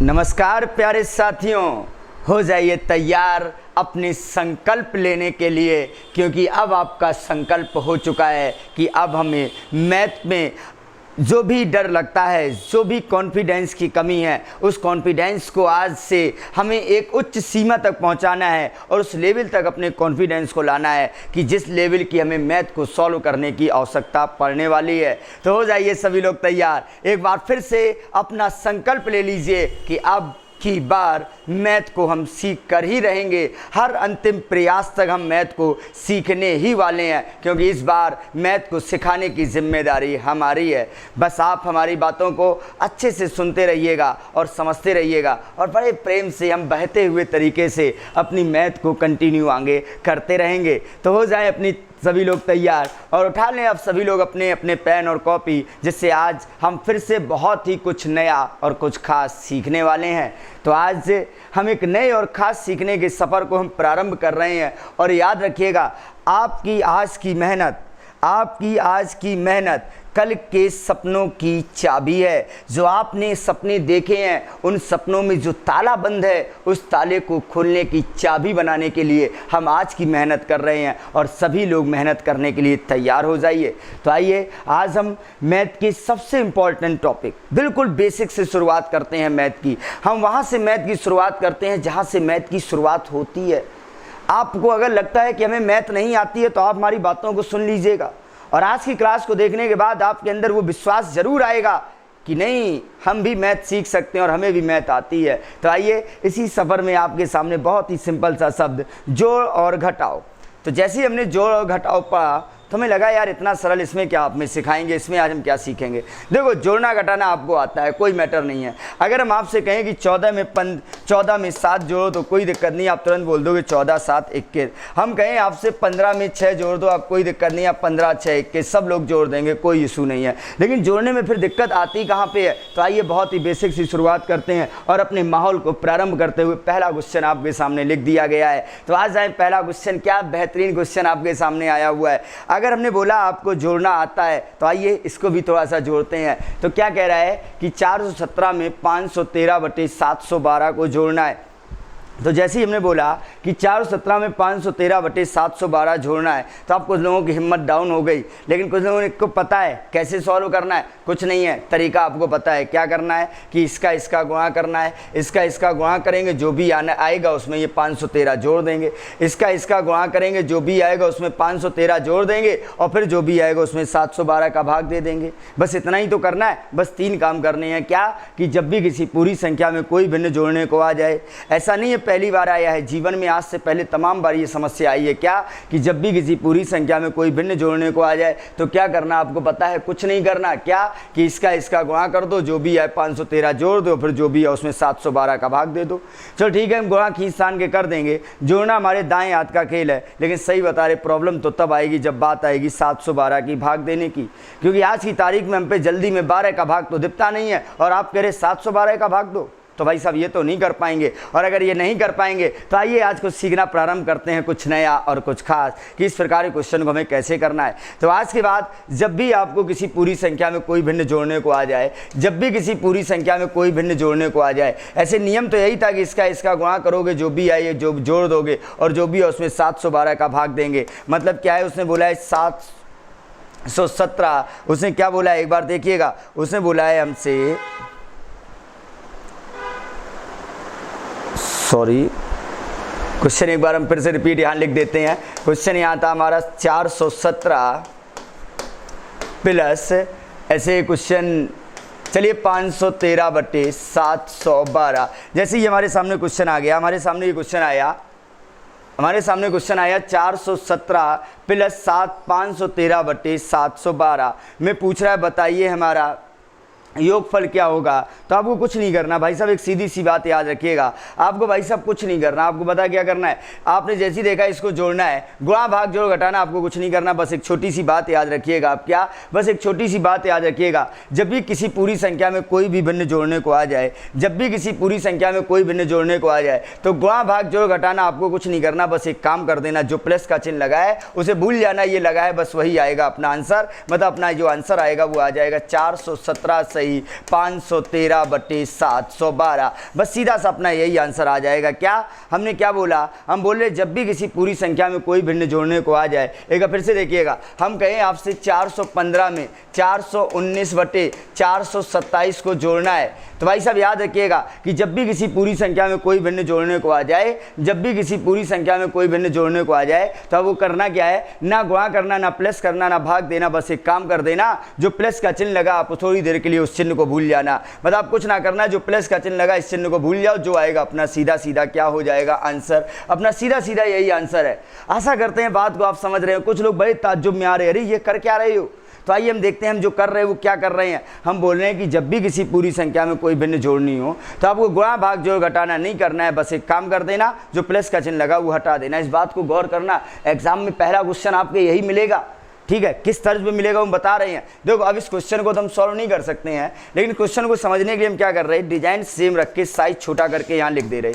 नमस्कार प्यारे साथियों, हो जाइए तैयार अपने संकल्प लेने के लिए, क्योंकि अब आपका संकल्प हो चुका है कि अब हमें मैथ में जो भी डर लगता है, जो भी कॉन्फिडेंस की कमी है, उस कॉन्फिडेंस को आज से हमें एक उच्च सीमा तक पहुंचाना है और उस लेवल तक अपने कॉन्फिडेंस को लाना है कि जिस लेवल की हमें मैथ को सॉल्व करने की आवश्यकता पड़ने वाली है। तो हो जाइए सभी लोग तैयार। एक बार फिर से अपना संकल्प ले लीजिए कि अब की बार मैथ को हम सीख कर ही रहेंगे। हर अंतिम प्रयास तक हम मैथ को सीखने ही वाले हैं, क्योंकि इस बार मैथ को सिखाने की जिम्मेदारी हमारी है। बस आप हमारी बातों को अच्छे से सुनते रहिएगा और समझते रहिएगा, और बड़े प्रेम से हम बहते हुए तरीके से अपनी मैथ को कंटिन्यू आगे करते रहेंगे। तो हो जाए अपनी सभी लोग तैयार और उठा लें अब सभी लोग अपने अपने पेन और कॉपी, जिससे आज हम फिर से बहुत ही कुछ नया और कुछ खास सीखने वाले हैं। तो आज हम एक नए और ख़ास सीखने के सफ़र को हम प्रारंभ कर रहे हैं। और याद रखिएगा, आपकी आज की मेहनत कल के सपनों की चाबी है। जो आपने सपने देखे हैं, उन सपनों में जो ताला बंद है, उस ताले को खोलने की चाबी बनाने के लिए हम आज की मेहनत कर रहे हैं, और सभी लोग मेहनत करने के लिए तैयार हो जाइए। तो आइए आज हम मैथ के सबसे इम्पॉर्टेंट टॉपिक, बिल्कुल बेसिक से शुरुआत करते हैं मैथ की। हम वहाँ से मैथ की शुरुआत करते हैं जहाँ से मैथ की शुरुआत होती है। आपको अगर लगता है कि हमें मैथ नहीं आती है, तो आप हमारी बातों को सुन लीजिएगा, और आज की क्लास को देखने के बाद आपके अंदर वो विश्वास जरूर आएगा कि नहीं, हम भी मैथ सीख सकते हैं और हमें भी मैथ आती है। तो आइए इसी सफ़र में आपके सामने बहुत ही सिंपल सा शब्द जोड़ और घटाओ। तो जैसे ही हमने जोड़ और घटाओ पढ़ा, तो हमें लगा यार इतना सरल, इसमें क्या आप में सिखाएंगे, इसमें आज हम क्या सीखेंगे। देखो, जोड़ना घटाना आपको आता है, कोई मैटर नहीं है। अगर हम आपसे कहें कि 14 में 7 जोड़ो, तो कोई दिक्कत नहीं, आप तुरंत बोल दोगे 14 7 21। हम कहें आपसे 15 में 6 जोड़ दो, आप कोई दिक्कत नहीं, आप 15 6 21 सब लोग जोड़ देंगे, कोई इशू नहीं है। लेकिन जोड़ने में फिर दिक्कत आती कहाँ पे है? तो आइए बहुत ही बेसिक सी शुरुआत करते हैं और अपने माहौल को प्रारंभ करते हुए पहला क्वेश्चन आपके सामने लिख दिया गया है। तो आज आए पहला क्वेश्चन, क्या बेहतरीन क्वेश्चन आपके सामने आया हुआ है। अगर हमने बोला आपको जोड़ना आता है, तो आइए इसको भी थोड़ा सा जोड़ते हैं। तो क्या कह रहा है कि 417 में 513/712 को जोड़ना है। तो जैसे ही हमने बोला कि 417 में 513/712 जोड़ना है, तो आप कुछ लोगों की हिम्मत डाउन हो गई। लेकिन कुछ लोगों को पता है कैसे सॉल्व करना है, कुछ नहीं है, तरीका आपको पता है। क्या करना है कि इसका गुणा करना है, इसका गुणा करेंगे, जो भी आएगा उसमें ये 513 जोड़ देंगे, इसका गुणा करेंगे, जो भी आएगा उसमें 513 जोड़ देंगे, और फिर जो भी आएगा उसमें 712 का भाग दे देंगे। बस इतना ही तो करना है। बस 3 काम करने हैं। क्या कि जब भी किसी पूरी संख्या में कोई भिन्न जोड़ने को आ जाए, ऐसा नहीं है पहली बार आया है, जीवन में आज से पहले तमाम बार ये समस्या आई है। क्या कि जब भी किसी पूरी संख्या में कोई भिन्न जोड़ने को आ जाए, तो क्या करना आपको पता है? कुछ नहीं करना। क्या कि इसका गुणा कर दो, जो भी है 513 जोड़ दो, फिर जो भी है उसमें 712 का भाग दे दो। चलो ठीक है, हम गुणा खींच के कर देंगे। जोड़ना हमारे दाएं हाथ का खेल है, लेकिन सही बता रहे, प्रॉब्लम तो तब आएगी जब बात आएगी 712 की भाग देने की, क्योंकि आज की तारीख में हम पे जल्दी में 12 का भाग तो दिखता नहीं है, और आप कह रहे 712 का भाग दो। तो भाई साहब ये तो नहीं कर पाएंगे, और अगर ये नहीं कर पाएंगे तो आइए आज कुछ सीखना प्रारंभ करते हैं, कुछ नया और कुछ खास, कि इस प्रकार के क्वेश्चन को हमें कैसे करना है। तो आज के बाद जब भी आपको किसी पूरी संख्या में कोई भिन्न जोड़ने को आ जाए, जब भी किसी पूरी संख्या में कोई भिन्न जोड़ने को आ जाए, ऐसे नियम तो यही था कि इसका गुणा करोगे, जो भी आए जो जोड़ दोगे, और जो भी है उसमें 712 का भाग देंगे। मतलब क्या है, उसने बोला है 717, उसने क्या बोला है एक बार देखिएगा, उसने बोला है हमसे, सॉरी, क्वेश्चन एक बार हम फिर से रिपीट यहाँ लिख देते हैं। क्वेश्चन यहाँ था हमारा 417 प्लस, ऐसे क्वेश्चन, चलिए 513/712। जैसे ही हमारे सामने क्वेश्चन आ गया, हमारे सामने ये क्वेश्चन आया 417 प्लस 513/712 में पूछ रहा है बताइए हमारा योगफल क्या होगा। तो आपको कुछ नहीं करना भाई साहब, एक सीधी सी बात याद रखिएगा, आपको भाई साहब कुछ नहीं करना। आपको पता क्या करना है, आपने जैसे ही देखा इसको जोड़ना है, गुणा भाग जोड़ घटाना, आपको कुछ नहीं करना। बस एक छोटी सी बात याद रखिएगा। आप क्या, बस एक छोटी सी बात याद रखिएगा, जब भी किसी पूरी संख्या में कोई भी भिन्न जोड़ने को आ जाए, जब भी किसी पूरी संख्या में कोई भिन्न जोड़ने को आ जाए, तो गुणा भाग जोड़ घटाना आपको कुछ नहीं करना। बस एक काम कर देना, जो प्लस का चिन्ह लगा है उसे भूल जाना, ये लगा है बस वही आएगा अपना आंसर, मतलब अपना जो आंसर आएगा वो आ जाएगा 417 सही सही 513/712। बस सीधा सा अपना यही आंसर आ जाएगा। क्या हमने क्या बोला, हम बोल रहे जब भी किसी पूरी संख्या में कोई भिन्न जोड़ने को आ जाए। एक बार फिर से देखिएगा, हम कहें आपसे 415 में 419/427 को जोड़ना है, तो भाई साहब याद रखिएगा कि जब भी किसी पूरी संख्या में कोई भिन्न जोड़ने को आ जाए, जब भी किसी पूरी संख्या में कोई भिन्न जोड़ने को आ जाए, तो अब वो करना क्या है, ना गुणा करना, ना प्लस करना, ना भाग देना। बस एक काम कर देना, जो प्लस का चिन्ह लगा आप थोड़ी देर के लिए उस चिन्ह को भूल जाना। मतलब कुछ ना करना, जो प्लस का चिन्ह लगा इस चिन्ह को भूल जाओ, जो आएगा अपना सीधा सीधा क्या हो जाएगा आंसर, अपना सीधा सीधा यही आंसर है। आशा करते हैं बात को आप समझ रहे हो। कुछ लोग बड़े ताज्जुब में आ रहे हैं, अरे ये कर क्या रहे हो। तो आइए हम देखते हैं हम जो कर रहे हैं वो क्या कर रहे हैं। हम बोल रहे हैं कि जब भी किसी पूरी संख्या में कोई भिन्न जोड़नी हो तो आपको गुणा भाग जोड़ घटाना नहीं करना है, बस एक काम कर देना, जो प्लस का चिन्ह लगा वो हटा देना। इस बात को गौर करना, एग्जाम में पहला क्वेश्चन आपके यही मिलेगा। ठीक है, किस तर्ज पे मिलेगा हम बता रहे हैं। देखो अब इस क्वेश्चन को तो हम सॉल्व नहीं कर सकते हैं, लेकिन क्वेश्चन को समझने के लिए हम क्या कर रहे हैं, डिजाइन सेम रख के साइज छोटा करके यहाँ लिख दे रहे।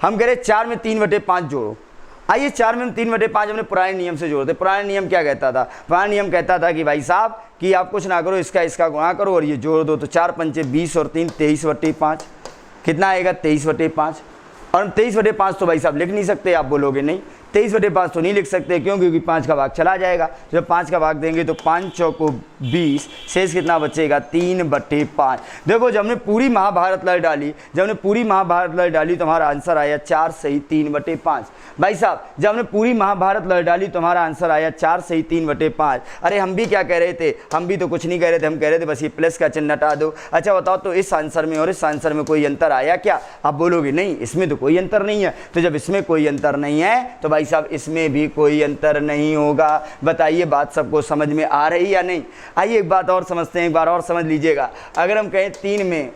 हम कह रहे 4 में 3/5 जोड़ो। आइए 4 में 3/5 हमने पुराने नियम से जोड़ते। पुराने नियम क्या कहता था, पुराना नियम कहता था कि भाई साहब कि आप कुछ ना करो, इसका गुणा करो और ये जोड़ दो। तो 4 पंचे 20 और 3 23/5 कितना आएगा 23/5। और हम 23/5 तो भाई साहब लिख नहीं सकते। आप बोलोगे नहीं 23/5 तो नहीं लिख सकते, क्यों, क्योंकि 5 का भाग चला जाएगा। जब 5 का भाग देंगे तो 5 चौको 20, शेष कितना बचेगा 3/5। देखो जब हमने पूरी महाभारत लड़ डाली, तो हमारा आंसर आया 4 सही 3/5। भाई साहब जब हमने पूरी महाभारत लड़ डाली तो हमारा आंसर आया 4 सही 3/5। अरे हम भी क्या कह रहे थे, हम भी तो कुछ नहीं कह रहे थे, हम कह रहे थे बस ये प्लस का चिन्ह हटा दो। अच्छा बताओ तो इस आंसर में और इस आंसर में कोई अंतर आया क्या। आप बोलोगे नहीं इसमें तो कोई अंतर नहीं है। तो जब इसमें कोई अंतर नहीं है तो भाई साहब इसमें भी कोई अंतर नहीं होगा। बताइए बात सबको समझ में आ रही या नहीं। आइए एक बात और समझते हैं, एक बार और समझ लीजिएगा। अगर हम कहें 3 में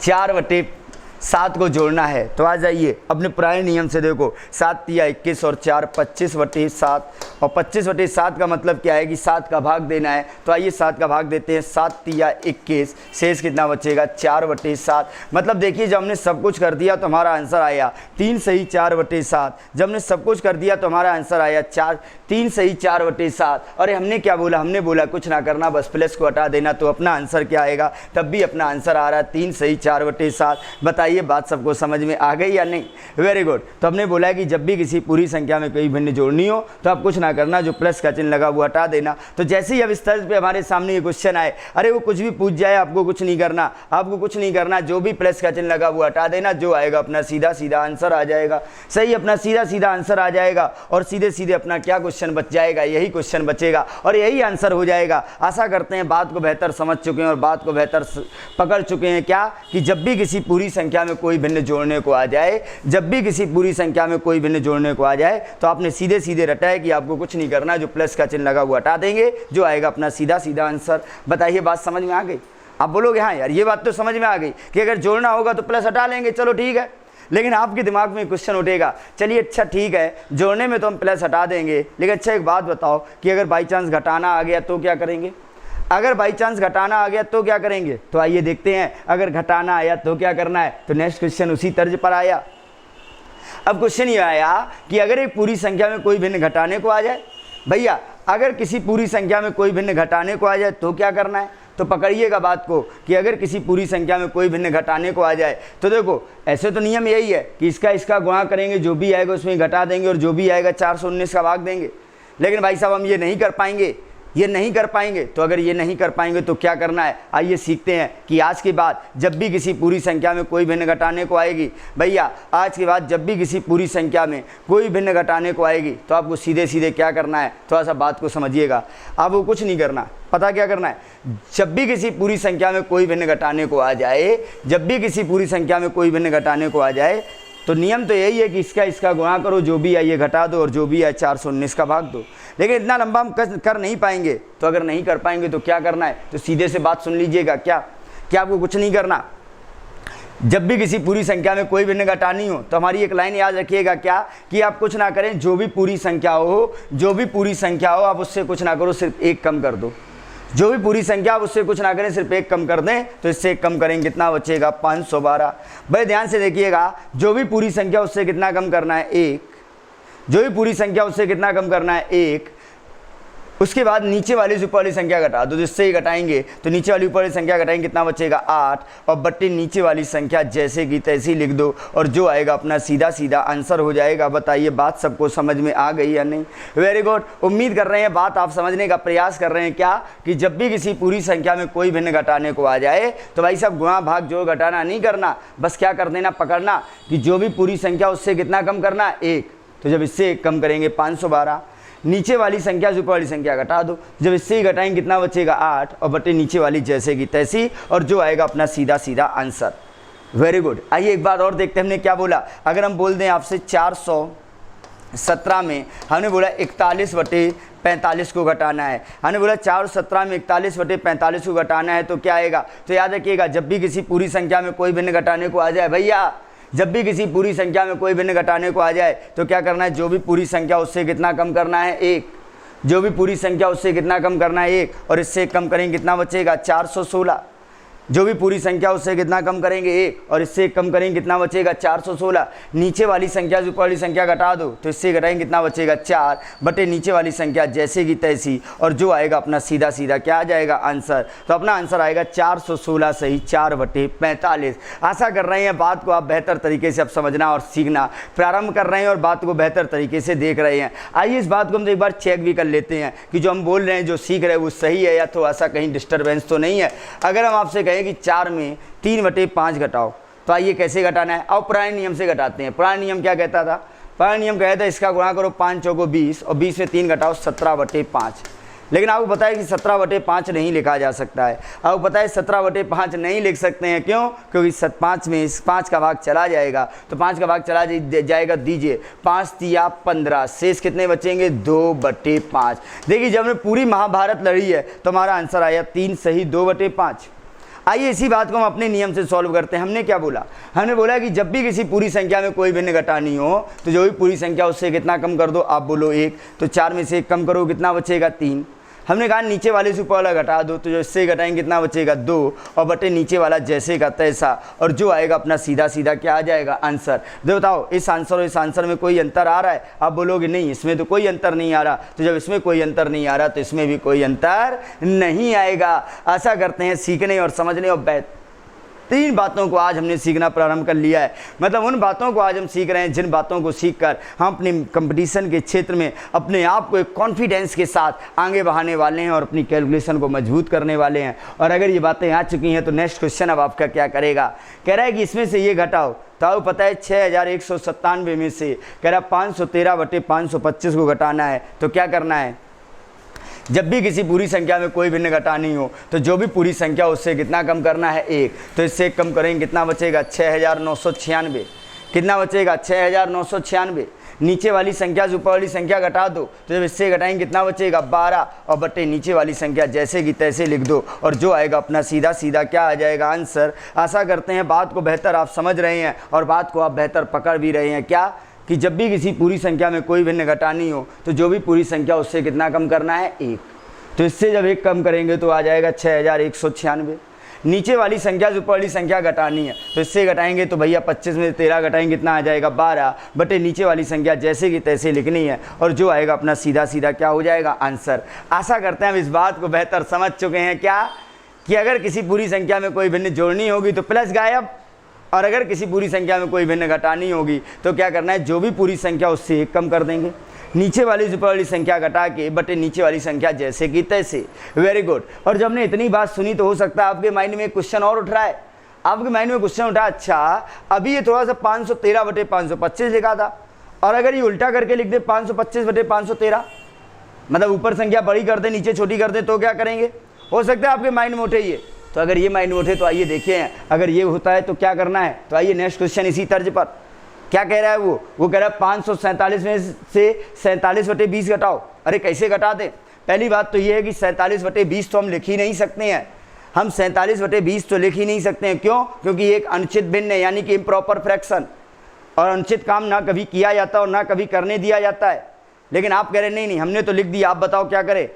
4/7 को जोड़ना है तो आ जाइए अपने पुराने नियम से। देखो 7 तिया 21 और 4 25/7, और 25/7 का मतलब क्या है कि 7 का भाग देना है। तो आइए 7 का भाग देते हैं। 7 तिया 21, शेष कितना बचेगा 4/7। मतलब देखिए जब हमने सब कुछ कर दिया तो हमारा आंसर आया 3 सही 4/7। जब हमने सब कुछ कर दिया तो हमारा आंसर आया 3 सही 4/7। और हमने क्या बोला, हमने बोला कुछ ना करना, बस प्लस को हटा देना, तो अपना आंसर क्या आएगा, तब भी अपना आंसर आ रहा है 3 सही 4/7। बताइए बात सबको समझ में आ गई या नहीं। Very good. तो हमने बोला है कि जब भी किसी पूरी संख्या में कोई भिन्न जोड़नी हो तो आप कुछ ना करना, जो प्लस का चिन्ह लगा वो हटा देना। तो जैसे ही अब इस तर्ज पे हमारे सामने ये क्वेश्चन आए, अरे वो कुछ भी पूछ जाए आपको कुछ नहीं करना, आपको कुछ नहीं करना, जो भी प्लस का चिन्ह लगा वो हटा देना, जो आएगा अपना सीधा सीधा आंसर आ जाएगा। सही, अपना सीधा सीधा आंसर आ जाएगा और सीधे सीधे अपना क्या क्वेश्चन बच जाएगा, यही क्वेश्चन बचेगा और यही आंसर हो जाएगा। आशा करते हैं बात को बेहतर समझ चुके हैं और बात को बेहतर पकड़ चुके हैं। क्या कि जब भी किसी पूरी संख्या में कोई भिन्न जोड़ने को आ जाए, जब भी किसी पूरी संख्या में कोई भिन्न जोड़ने को आ जाए तो आपने सीधे सीधे रटा है कि आपको कुछ नहीं करना, जो प्लस का चिन्ह लगा वो हटा देंगे, जो आएगा अपना सीधा सीधा आंसर। बताइए बात समझ में आ गई। आप बोलोगे हाँ यार ये बात तो समझ में आ गई कि अगर जोड़ना होगा तो प्लस हटा लेंगे, चलो ठीक है। लेकिन आपके दिमाग में क्वेश्चन उठेगा, चलिए अच्छा ठीक है जोड़ने में तो हम प्लस हटा देंगे, लेकिन अच्छा एक बात बताओ कि अगर बाई चांस घटाना आ गया तो क्या करेंगे। अगर बाई चांस घटाना आ गया तो क्या करेंगे। तो आइए देखते हैं, अगर घटाना आया तो क्या करना है। तो नेक्स्ट क्वेश्चन उसी तर्ज पर आया। अब क्वेश्चन ये आया कि अगर एक पूरी संख्या में कोई भिन्न घटाने को आ जाए, भैया अगर किसी पूरी संख्या में कोई भिन्न घटाने को आ जाए तो क्या करना है। तो पकड़िएगा बात को कि अगर किसी पूरी संख्या में कोई भिन्न घटाने को आ जाए तो देखो ऐसे तो नियम यही है कि इसका गुणा करेंगे, जो भी आएगा उसमें घटा देंगे और जो भी आएगा 419 का भाग देंगे। लेकिन भाई साहब हम ये नहीं कर पाएंगे, ये नहीं कर पाएंगे। तो अगर ये नहीं कर पाएंगे तो क्या करना है, आइए सीखते हैं कि आज के बाद जब भी किसी पूरी संख्या में कोई भिन्न घटाने को आएगी, भैया आज के बाद जब भी किसी पूरी संख्या में कोई भिन्न घटाने को आएगी तो आपको सीधे सीधे क्या करना है, थोड़ा सा बात को समझिएगा। आपको कुछ नहीं करना, पता क्या करना है, जब भी किसी पूरी संख्या में कोई भिन्न घटाने को आ जाए, जब भी किसी पूरी संख्या में कोई भिन्न घटाने को आ जाए तो नियम तो यही है कि इसका गुणा करो, जो भी है ये घटा दो और जो भी है 419 का भाग दो। लेकिन इतना लंबा हम कर नहीं पाएंगे। तो अगर नहीं कर पाएंगे तो क्या करना है, तो सीधे से बात सुन लीजिएगा। क्या आपको कुछ नहीं करना। जब भी किसी पूरी संख्या में कोई भिन्न घटानी हो तो हमारी एक लाइन याद रखिएगा, क्या कि आप कुछ ना करें, जो भी पूरी संख्या हो आप उससे कुछ ना करो, सिर्फ एक कम कर दो। जो भी पूरी संख्या आप उससे कुछ ना करें, सिर्फ एक कम कर दें। तो इससे एक कम करेंगे कितना बचेगा 512। भाई ध्यान से देखिएगा, जो भी पूरी संख्या उससे कितना कम करना है 1, जो भी पूरी संख्या उससे कितना कम करना है 1। उसके बाद नीचे वाली से ऊपर वाली संख्या घटा दो, जिससे ही घटाएंगे तो नीचे वाली ऊपर वाली संख्या घटाएंगे कितना बचेगा 8, और बट्टे नीचे वाली संख्या जैसे की तैसी लिख दो और जो आएगा अपना सीधा सीधा आंसर हो जाएगा। बताइए बात सबको समझ में आ गई या नहीं? वेरी गुड, उम्मीद कर रहे हैं बात आप समझने का प्रयास कर रहे हैं क्या, कि जब भी किसी पूरी संख्या में कोई भिन्न घटाने को आ जाए तो भाई साहब गुणा भाग जोड़ घटाना नहीं करना, बस क्या कर देना, पकड़ना कि जो भी पूरी संख्या उससे कितना कम करना 1, तो जब इससे 1 कम करेंगे 512, नीचे वाली संख्या से ऊपर वाली संख्या घटा दो, जब इससे ही घटाएंगे कितना बचेगा 8, और बटे नीचे वाली जैसे की तैसी और जो आएगा अपना सीधा सीधा आंसर। वेरी गुड, आइए एक बार और देखते हैं हमने क्या बोला। अगर हम बोल दें आपसे 417 में हमने बोला 41/45 को घटाना है, हमने बोला 417 में 41/45 को घटाना है तो क्या आएगा, तो याद रखिएगा जब भी किसी पूरी संख्या में कोई भिन्न घटाने को आ जाए, भैया जब भी किसी पूरी संख्या में कोई भिन्न घटाने को आ जाए तो क्या करना है, जो भी पूरी संख्या उससे कितना कम करना है 1, जो भी पूरी संख्या उससे कितना कम करना है 1, और इससे कम करेंगे कितना बचेगा 416, जो भी पूरी संख्या उससे कितना कम करेंगे 1, और इससे कम करेंगे कितना बचेगा 416, नीचे वाली संख्या से ऊपर वाली संख्या घटा दो तो इससे घटाएंगे कितना बचेगा 4, बटे नीचे वाली संख्या जैसे की तैसी और जो आएगा अपना सीधा सीधा क्या आ जाएगा आंसर। तो अपना आंसर आएगा 416 सही 4/45। आशा कर रहे हैं बात को आप बेहतर तरीके से अब समझना और सीखना प्रारंभ कर रहे हैं और बात को बेहतर तरीके से देख रहे हैं। आइए इस बात को हम एक बार चेक भी कर लेते हैं कि जो हम बोल रहे हैं जो सीख रहे हैं वो सही है या तो ऐसा कहीं डिस्टर्बेंस तो नहीं है। अगर हम आपसे कहें कि 4 में 3/5 घटाओ तो आइए कैसे घटाना है, और पुराने नियम से घटाते हैं। पुराना नियम क्या कहता था, पुराना नियम कहता था इसका गुणा करो 5 चौको 20 और 20 में 3 घटाओ 17/5। लेकिन आपको पता है कि 17/5 नहीं लिखा जा सकता है। आपको पता है 17/5 नहीं लिख सकते हैं, क्यों? क्योंकि 5 में 5 का भाग चला जाएगा, तो 5 का भाग चला जाएगा, दीजिए 5 तिया 15, शेष कितने बचेंगे 2/5। देखिए जब हमने पूरी महाभारत लड़ी है तो हमारा आंसर आया 3 सही 2/5। आइए इसी बात को हम अपने नियम से सॉल्व करते हैं। हमने क्या बोला, हमने बोला कि जब भी किसी पूरी संख्या में कोई भिन्न घटानी हो तो जो भी पूरी संख्या उससे कितना कम कर दो, आप बोलो 1, तो 4 में से 1 कम करो कितना बचेगा 3। हमने कहा नीचे वाले से ऊपर वाला घटा दो तो जो इससे घटाएंगे कितना बचेगा 2, और बटे नीचे वाला जैसे का तैसा और जो आएगा अपना सीधा सीधा क्या आ जाएगा आंसर। तो बताओ इस आंसर और इस आंसर में कोई अंतर आ रहा है? आप बोलोगे नहीं इसमें तो कोई अंतर नहीं आ रहा, तो जब इसमें कोई अंतर नहीं आ रहा तो इसमें भी कोई अंतर नहीं आएगा। आशा करते हैं सीखने और समझने और 3 बातों को आज हमने सीखना प्रारंभ कर लिया है। मतलब उन बातों को आज हम सीख रहे हैं जिन बातों को सीखकर हम अपने कंपटीशन के क्षेत्र में अपने आप को एक कॉन्फिडेंस के साथ आगे बढ़ाने वाले हैं और अपनी कैलकुलेशन को मजबूत करने वाले हैं। और अगर ये बातें आ चुकी हैं तो नेक्स्ट क्वेश्चन अब आपका क्या करेगा, कह रहा है कि इसमें से ये घटाओ, तो आपको पता है 6197 में से कह रहा 513/525 को घटाना है, तो क्या करना है, जब भी किसी पूरी संख्या में कोई भिन्न घटानी हो तो जो भी पूरी संख्या उससे कितना कम करना है 1, तो इससे कम करेंगे कितना बचेगा 6996, कितना बचेगा 6996। नीचे वाली संख्या से ऊपर वाली संख्या घटा दो तो जब इससे घटाएंगे कितना बचेगा 12, और बटे नीचे वाली संख्या जैसे की तैसे लिख दो और जो आएगा अपना सीधा सीधा क्या आ जाएगा आंसर। आशा करते हैं बात को बेहतर आप समझ रहे हैं और बात को आप बेहतर पकड़ भी रहे हैं, क्या कि जब भी किसी पूरी संख्या में कोई भिन्न घटानी हो तो जो भी पूरी संख्या उससे कितना कम करना है 1, तो इससे जब 1 कम करेंगे तो आ जाएगा 6196। नीचे वाली संख्या से ऊपर वाली संख्या घटानी है तो इससे घटाएंगे तो भैया 25 में 13 घटाएंगे कितना आ जाएगा 12, बटे नीचे वाली संख्या जैसे की तैसे लिखनी है और जो आएगा अपना सीधा सीधा क्या हो जाएगा आंसर। आशा करते हैं हम इस बात को बेहतर समझ चुके हैं, क्या कि अगर किसी पूरी संख्या में कोई भिन्न जोड़नी होगी तो प्लस गायब, और अगर किसी पूरी संख्या में कोई भिन्न घटानी होगी तो क्या करना है, जो भी पूरी संख्या उससे 1 कम कर देंगे, नीचे वाली से ऊपर वाली संख्या घटा के बटे नीचे वाली संख्या जैसे की तैसे। Very good. और जब हमने इतनी बात सुनी तो हो सकता है आपके माइंड में एक क्वेश्चन और उठ रहा है, आपके माइंड में क्वेश्चन उठा, अच्छा अभी ये थोड़ा सा 513/525 लिखा था और अगर ये उल्टा करके लिख दे 525/513, मतलब ऊपर संख्या बड़ी कर दे नीचे छोटी कर दे तो क्या करेंगे, हो सकता है आपके माइंड में उठे ये। तो अगर ये माइंड में उठे तो आइए देखिए अगर ये होता है तो क्या करना है। तो आइए नेक्स्ट क्वेश्चन इसी तर्ज पर क्या कह रहा है, वो कह रहा है 547 में से 47/20 घटाओ। अरे कैसे घटा दें, पहली बात तो ये है कि 47/20 तो हम लिख ही नहीं सकते हैं, हम 47/20 तो लिख ही नहीं सकते हैं। क्यों? क्योंकि एक अनुचित भिन्न है, यानी कि इम्प्रॉपर फ्रैक्शन, और अनुचित काम ना कभी किया जाता और ना कभी करने दिया जाता है। लेकिन आप कह रहे नहीं हमने तो लिख दिया, आप बताओ क्या करें,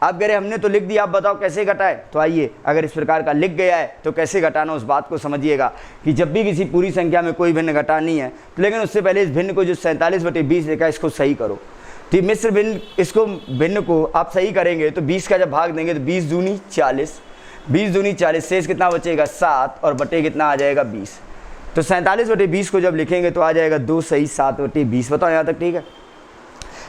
आप कह रहे हमने तो लिख दिया, आप बताओ कैसे घटाए। तो आइए अगर इस प्रकार का लिख गया है तो कैसे घटाना उस बात को समझिएगा कि जब भी किसी पूरी संख्या में कोई भिन्न घटानी है तो लेकिन उससे पहले इस भिन्न को जो 47/20 लिखा है इसको सही करो। तो ये मिश्र भिन्न, इसको भिन्न को आप सही करेंगे तो 20 का जब भाग देंगे तो 20 दूनी 40, 20 दूनी 40, शेष कितना बचेगा 7 और बटे कितना आ जाएगा 20। तो 47/20 को जब लिखेंगे तो आ जाएगा 2 सही 7/20। बताओ यहाँ तक ठीक है।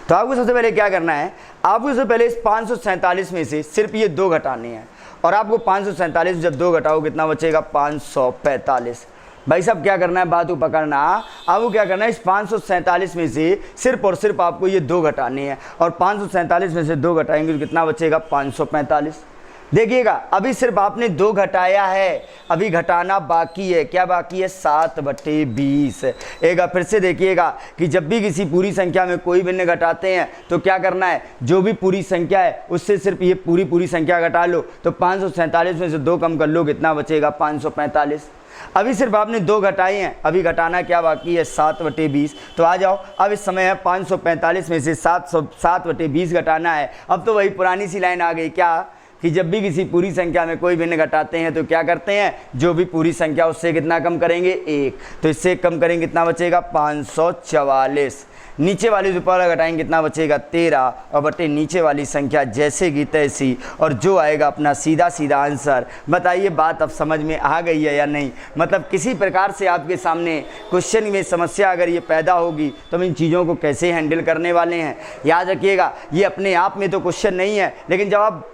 तो आपको सबसे पहले क्या करना है, आपको सबसे पहले इस 547 में से सिर्फ ये 2 घटाने हैं, और आपको 547 जब 2 घटाओ कितना बचेगा 545। भाई साहब क्या करना है, बात को पकड़ना। आपको क्या करना है, इस 547 में से सिर्फ और सिर्फ आपको ये 2 घटाने हैं, और 547 में से 2 घटाएंगे तो कितना बचेगा 545। देखिएगा अभी सिर्फ आपने 2 घटाया है, अभी घटाना बाकी है। क्या बाकी है, 7/20। एक बार फिर से देखिएगा कि जब भी किसी पूरी संख्या में कोई भिन्न घटाते हैं तो क्या करना है, जो भी पूरी संख्या है उससे सिर्फ ये पूरी संख्या घटा लो। तो 547 में से 2 कम कर लो, कितना बचेगा 545। अभी सिर्फ आपने 2 घटाए हैं, अभी घटाना क्या बाकी है 7/20। तो आ जाओ, अब इस समय है 545 में से 7/20 घटाना है। अब तो वही पुरानी सी लाइन आ गई क्या, कि जब भी किसी पूरी संख्या में कोई भिन्न घटाते हैं तो क्या करते हैं, जो भी पूरी संख्या उससे कितना कम करेंगे 1, तो इससे कम करेंगे कितना बचेगा 544। नीचे वाली जो पहला घटाएंगे कितना बचेगा 13, और बटे नीचे वाली संख्या जैसे की तैसी, और जो आएगा अपना सीधा सीधा आंसर। बताइए बात अब समझ में आ गई है या नहीं। मतलब किसी प्रकार से आपके सामने क्वेश्चन में समस्या अगर ये पैदा होगी तो हम इन चीज़ों को कैसे हैंडल करने वाले हैं। याद रखिएगा ये अपने आप में तो क्वेश्चन नहीं है, लेकिन जब आप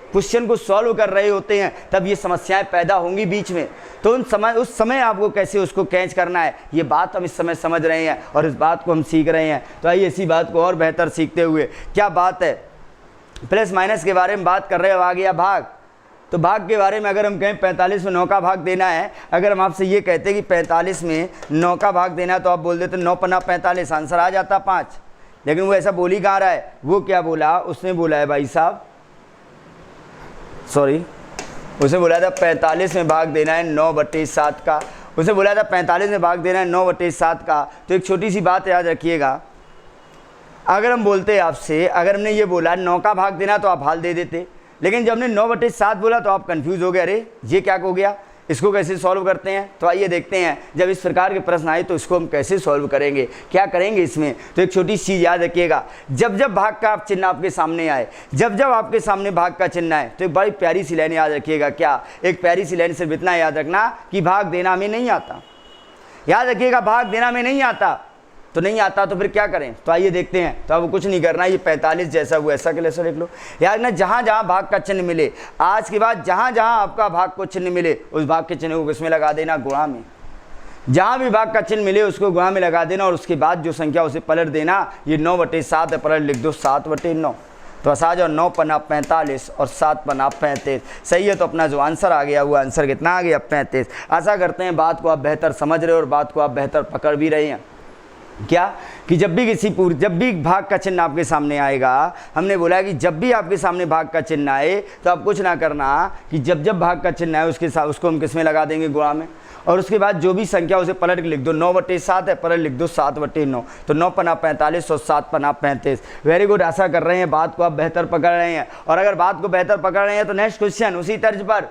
क्वेश्चन को सॉल्व कर रहे होते हैं तब ये समस्याएं पैदा होंगी बीच में। तो उस समय आपको कैसे उसको कैच करना है, ये बात हम इस समय समझ रहे हैं और इस बात को हम सीख रहे हैं। तो आइए इसी बात को और बेहतर सीखते हुए, क्या बात है, प्लस माइनस के बारे में बात कर रहे हो। आ गया भाग, तो भाग के बारे में अगर हम कहें 45 में 9 का भाग देना है, अगर हम आपसे ये कहते कि 45 में 9 का भाग देना है तो आप बोल देते 9 पन्ना 45, आंसर आ जाता 5। लेकिन वो ऐसा बोल ही कहाँ रहा है, वो क्या बोला, उसने बोला है भाई साहब, सॉरी, उसे बोला था 45 में भाग देना है 9/7 का। उसे बोला था 45 में भाग देना है 9/7 का। तो एक छोटी सी बात याद रखिएगा, अगर हम बोलते आपसे, अगर हमने ये बोला 9 का भाग देना तो आप हाल दे देते, लेकिन जब हमने 9/7 बोला तो आप कंफ्यूज हो गए, अरे ये क्या हो गया, इसको कैसे सॉल्व करते हैं। तो आइए देखते हैं, जब इस प्रकार के प्रश्न आए तो इसको हम कैसे सॉल्व करेंगे, क्या करेंगे इसमें। तो एक छोटी चीज़ याद रखिएगा, जब जब भाग का चिन्ह आपके सामने आए, जब जब आपके सामने भाग का चिन्ह आए, तो एक बड़ी प्यारी सी लाइन याद रखिएगा। क्या, एक प्यारी सी लाइन सिर्फ इतना याद रखना कि भाग देना में नहीं आता। याद रखिएगा भाग देना में नहीं आता, तो नहीं आता तो फिर क्या करें। तो आइए देखते हैं। तो अब कुछ नहीं करना, ये 45 जैसा वो ऐसा के जैसा लिख लो। याद ना, जहाँ जहाँ भाग का चिन्ह मिले, आज के बाद जहाँ जहाँ आपका भाग को चिन्ह मिले उस भाग के चिन्ह को किसमें लगा देना, गुणा में। जहाँ भी भाग का चिन्ह मिले उसको गुणा में लगा देना, और उसके बाद जो संख्या उसे पलट देना। ये 9/7 है, पलट लिख दो 7/9। तो बस आ जाओ, 9 पन्ना 45 और 7 पन्ना 35। सही है, तो अपना जो आंसर आ गया वो आंसर कितना आ गया 35। आशा करते हैं बात को आप बेहतर समझ रहे हो और बात को आप बेहतर पकड़ भी रहे हैं। क्या, कि जब भी भाग का चिन्ह आपके सामने आएगा, हमने बोला कि जब भी आपके सामने भाग का चिन्ह आए तो आप कुछ ना करना कि जब जब भाग का चिन्ह आए उसके साथ उसको हम किस में लगा देंगे, गुणा में। और उसके बाद जो भी संख्या उसे पलट के लिख दो। 9/7 है, पलट लिख दो 7/9। तो 9 पन्ना 45 और 7 पन्ना 35। वेरी गुड, आशा कर रहे हैं बात को आप बेहतर पकड़ रहे हैं। और अगर बात को बेहतर पकड़ रहे हैं तो नेक्स्ट क्वेश्चन उसी तर्ज पर,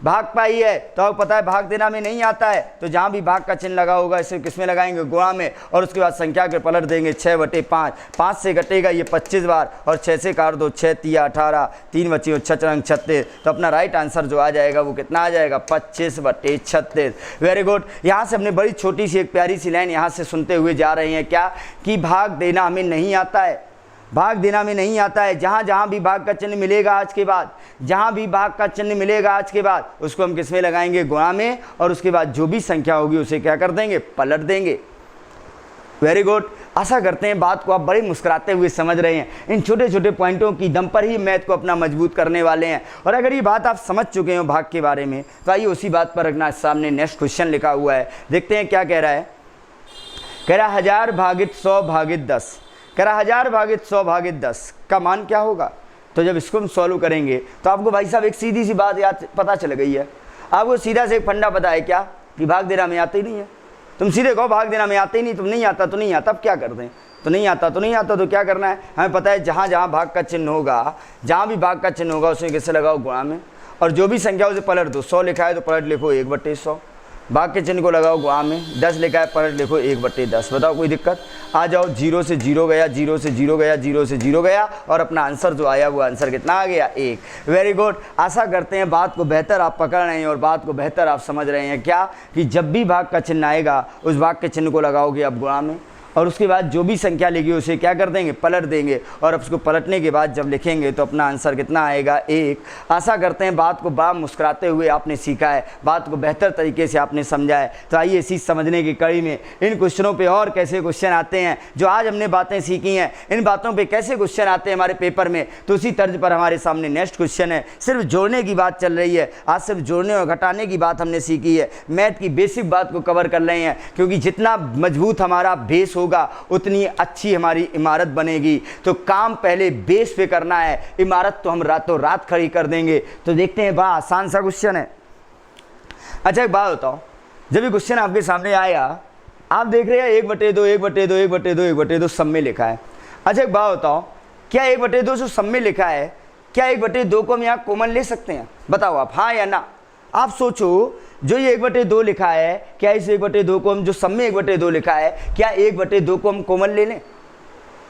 भाग पाई है तो आपको पता है भाग देना में नहीं आता है, तो जहाँ भी भाग का चिन्ह लगा होगा इसे किसमें लगाएंगे, गुणा में। और उसके बाद संख्या के पलट देंगे 6/5। 5 से घटेगा ये 25 बार, और 6 से काट दो 6 × 18, 3 बची 6 × 36। तो अपना राइट आंसर जो आ जाएगा वो कितना आ जाएगा, 25/36। Very good. यहाँ से हमने बड़ी छोटी सी एक प्यारी सी लाइन यहाँ से सुनते हुए जा रहे हैं, क्या, कि भाग देना हमें नहीं आता है, भाग देना में नहीं आता है। जहाँ जहाँ भी भाग का चिन्ह मिलेगा आज के बाद, जहाँ भी भाग का चिन्ह मिलेगा आज के बाद उसको हम किस में लगाएंगे, गुणा में। और उसके बाद जो भी संख्या होगी उसे क्या कर देंगे, पलट देंगे। Very good. आशा करते हैं बात को आप बड़े मुस्कुराते हुए समझ रहे हैं। इन छोटे छोटे पॉइंटों की दम पर ही मैथ को अपना मजबूत करने वाले हैं। और अगर ये बात आप समझ चुके हो भाग के बारे में, तो आइए उसी बात पर रखना। सामने नेक्स्ट क्वेश्चन लिखा हुआ है, देखते हैं क्या कह रहा है। कह रहा 1000 भागित 100 भागित 10। कह रहा 1000 भागित 100 भागित 10 का मान क्या होगा। तो जब इसको हम सॉल्व करेंगे तो आपको भाई साहब एक सीधी सी बात याद पता चल गई है। आपको सीधा से एक फंडा पता है, क्या, कि भाग देना में आता ही नहीं है। तुम सीधे कहो भाग देना में आता ही नहीं, तुम नहीं आता तो नहीं आता, अब क्या करते हैं, तो नहीं आता तो नहीं आता, तो क्या करना है, हमें पता है जहाँ जहाँ भाग का चिन्ह होगा, जहाँ भी भाग का चिन्ह होगा उसमें कैसे लगाओ, गुणा में। और जो भी संख्या उसे पलट दो, 100 लिखा है तो पलट लिखो 1/100। भाग के चिन्ह को लगाओ गुआ में, 10 लिखा है पलट लिखो 1/10। बताओ कोई दिक्कत? आ जाओ, 0 से 0 गया, 0 से 0 गया, 0 से 0 गया और अपना आंसर जो आया वो आंसर कितना आ गया? 1। Very good. आशा करते हैं बात को बेहतर आप पकड़ रहे हैं और बात को बेहतर आप समझ रहे हैं। क्या कि जब भी भाग का चिन्ह आएगा उस भाग के चिन्ह को लगाओगे आप गुणा में और उसके बाद जो भी संख्या लेगी उसे क्या कर देंगे? पलट देंगे और अब उसको पलटने के बाद जब लिखेंगे तो अपना आंसर कितना आएगा? 1। आशा करते हैं बात को बड़ा मुस्कुराते हुए आपने सीखा है, बात को बेहतर तरीके से आपने समझा है। तो आइए इसी समझने की कड़ी में इन क्वेश्चनों पे और कैसे क्वेश्चन आते हैं, जो आज हमने बातें सीखी हैं इन बातों पर कैसे क्वेश्चन आते हैं हमारे पेपर में। तो उसी तर्ज पर हमारे सामने नेक्स्ट क्वेश्चन है। सिर्फ जोड़ने की बात चल रही है, आज सिर्फ जोड़ने और घटाने की बात हमने सीखी है। मैथ की बेसिक बात को कवर कर रहे हैं, क्योंकि जितना मजबूत हमारा बेस होगा उतनी अच्छी हमारी इमारत बनेगी। तो काम पहले बेस पे करना है, इमारत तो हम रातों रात खड़ी कर देंगे। तो देखते हैं, बड़ा आसान सा क्वेश्चन है। अच्छा एक बात बताओ, जब ये क्वेश्चन आपके सामने आया आप देख रहे हैं 1/2 1/2 1/2 1/2 सब में लिखा है। अच्छा एक बात बताओ, क्या 1/2 जो सब में लिखा है, क्या 1/2 को हम यहाँ कॉमन ले सकते हैं? बताओ आप, हाँ या ना। आप सोचो, जो ये 1/2 लिखा है, क्या इस 1/2 को हम, जो सब में 1/2 लिखा है, क्या 1/2 को हम कॉमन ले लें?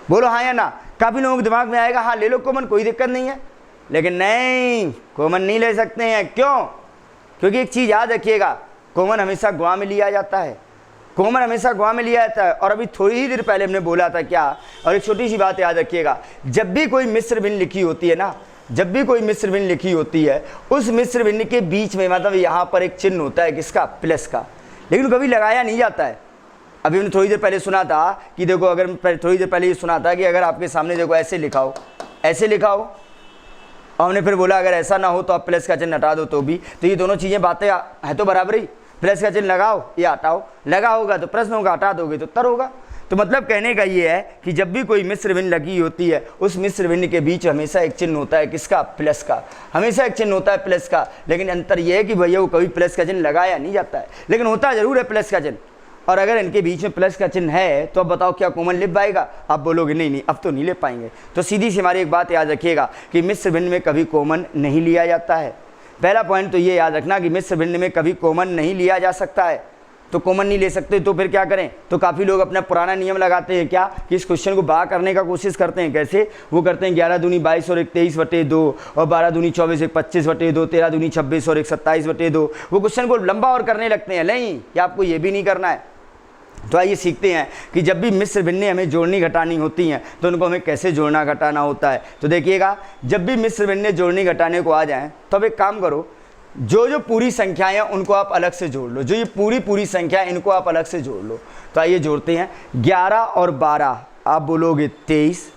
बोलो हाँ या ना। काफ़ी लोगों के दिमाग में आएगा हाँ ले लो कॉमन, कोई दिक्कत नहीं है। लेकिन नहीं, कॉमन नहीं ले सकते हैं। क्यों? क्योंकि एक चीज़ याद रखिएगा, कॉमन हमेशा गुणा में लिया जाता है। कॉमन हमेशा गुणा में लिया जाता है। और अभी थोड़ी ही देर पहले हमने बोला था क्या, और एक छोटी सी बात याद रखिएगा, जब भी कोई मिश्र भिन्न लिखी होती है ना, जब भी कोई मिश्र भिन्न लिखी होती है, उस मिश्र भिन्न के बीच में मतलब यहाँ पर एक चिन्ह होता है, किसका? प्लस का। लेकिन कभी लगाया नहीं जाता है। अभी हमने थोड़ी देर पहले सुना था कि देखो, अगर थोड़ी देर पहले ये सुना था कि अगर आपके सामने देखो ऐसे लिखा हो, ऐसे लिखा हो, और हमने फिर बोला अगर ऐसा ना हो तो आप प्लस का चिन्ह हटा दो तो भी, तो ये दोनों चीज़ें बातें हैं तो बराबर ही। प्लस का चिन्ह लगाओ या हटाओ, लगा होगा तो प्रश्न होगा, हटा दोगे तो उत्तर होगा। तो मतलब कहने का ये है कि जब भी कोई मिश्र भिन्न लगी होती है, उस मिश्र भिन्न के बीच हमेशा एक चिन्ह होता है, किसका? प्लस का। हमेशा एक चिन्ह होता है प्लस का। लेकिन अंतर यह है कि भैया वो कभी प्लस का चिन्ह लगाया नहीं जाता है, लेकिन होता जरूर है प्लस का चिन्ह। और अगर इनके बीच में प्लस का चिन्ह है तो अब बताओ क्या कॉमन लिख पाएगा? आप बोलोगे नहीं अब तो नहीं ले पाएंगे। तो सीधी सी हमारी एक बात याद रखिएगा कि मिश्र भिन्न में कभी कॉमन नहीं लिया जाता है। पहला पॉइंट तो ये याद रखना कि मिश्र भिन्न में कभी कॉमन नहीं लिया जा सकता है। तो कॉमन नहीं ले सकते तो फिर क्या करें? तो काफ़ी लोग अपना पुराना नियम लगाते हैं, क्या कि इस क्वेश्चन को बड़ा करने का कोशिश करते हैं। कैसे? वो करते हैं 11 दूनी 22 और 1 23/2 और 12 दूनी 24 1 25/2, 13 दूनी 26 और 1 27/2। वो क्वेश्चन को लंबा और करने लगते हैं। नहीं, कि आपको ये भी नहीं करना है। तो आइए सीखते हैं कि जब भी मिश्र भिन्नें हमें जोड़नी घटानी होती हैं तो उनको हमें कैसे जोड़ना घटाना होता है। तो देखिएगा, जब भी मिश्र भिन्नें जोड़नी घटाने को आ जाएं तो अब एक काम करो, जो पूरी संख्याएं हैं उनको आप अलग से जोड़ लो। जो ये पूरी संख्या है इनको आप अलग से जोड़ लो। तो आइए जोड़ते हैं। 11 और 12 आप बोलोगे 23,